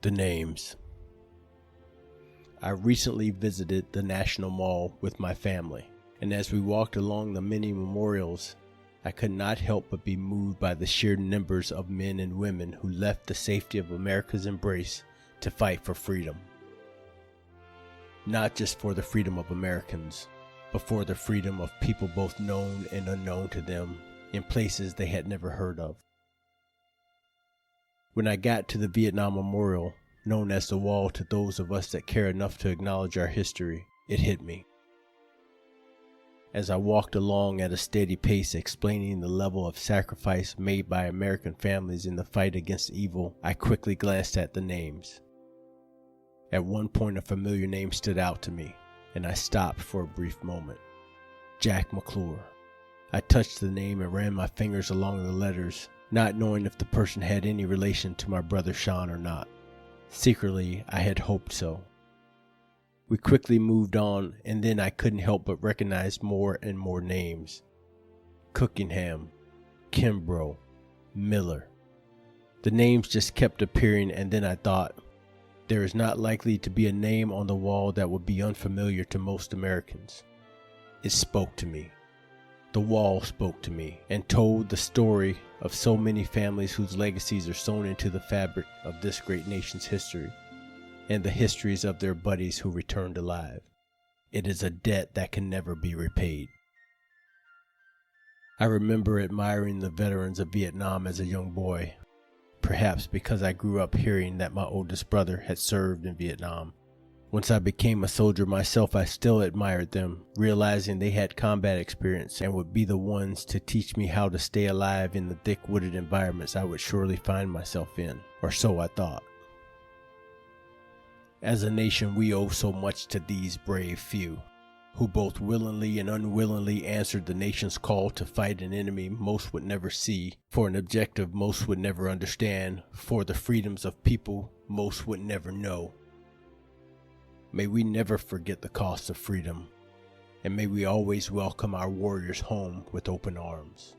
The names. I recently visited the National Mall with my family, and as we walked along the many memorials, I could not help but be moved by the sheer numbers of men and women who left the safety of America's embrace to fight for freedom. Not just for the freedom of Americans, but for the freedom of people both known and unknown to them in places they had never heard of. When I got to the Vietnam Memorial, known as the Wall to those of us that care enough to acknowledge our history, it hit me. As I walked along at a steady pace explaining the level of sacrifice made by American families in the fight against evil, I quickly glanced at the names. At one point, a familiar name stood out to me, and I stopped for a brief moment. Jack McClure. I touched the name and ran my fingers along the letters, not knowing if the person had any relation to my brother Shawn or not. Secretly, I had hoped so. We quickly moved on, and then I couldn't help but recognize more and more names. Cookingham, Kimbrough, Miller. The names just kept appearing, and then I thought, there is not likely to be a name on the wall that would be unfamiliar to most Americans. It spoke to me. The wall spoke to me and told the story of so many families whose legacies are sewn into the fabric of this great nation's history, and the histories of their buddies who returned alive. It is a debt that can never be repaid. I remember admiring the veterans of Vietnam as a young boy, perhaps because I grew up hearing that my oldest brother had served in Vietnam. Once I became a soldier myself, I still admired them, realizing they had combat experience and would be the ones to teach me how to stay alive in the thick wooded environments I would surely find myself in, or so I thought. As a nation, we owe so much to these brave few, who both willingly and unwillingly answered the nation's call to fight an enemy most would never see, for an objective most would never understand, for the freedoms of people most would never know. May we never forget the cost of freedom, and may we always welcome our warriors home with open arms.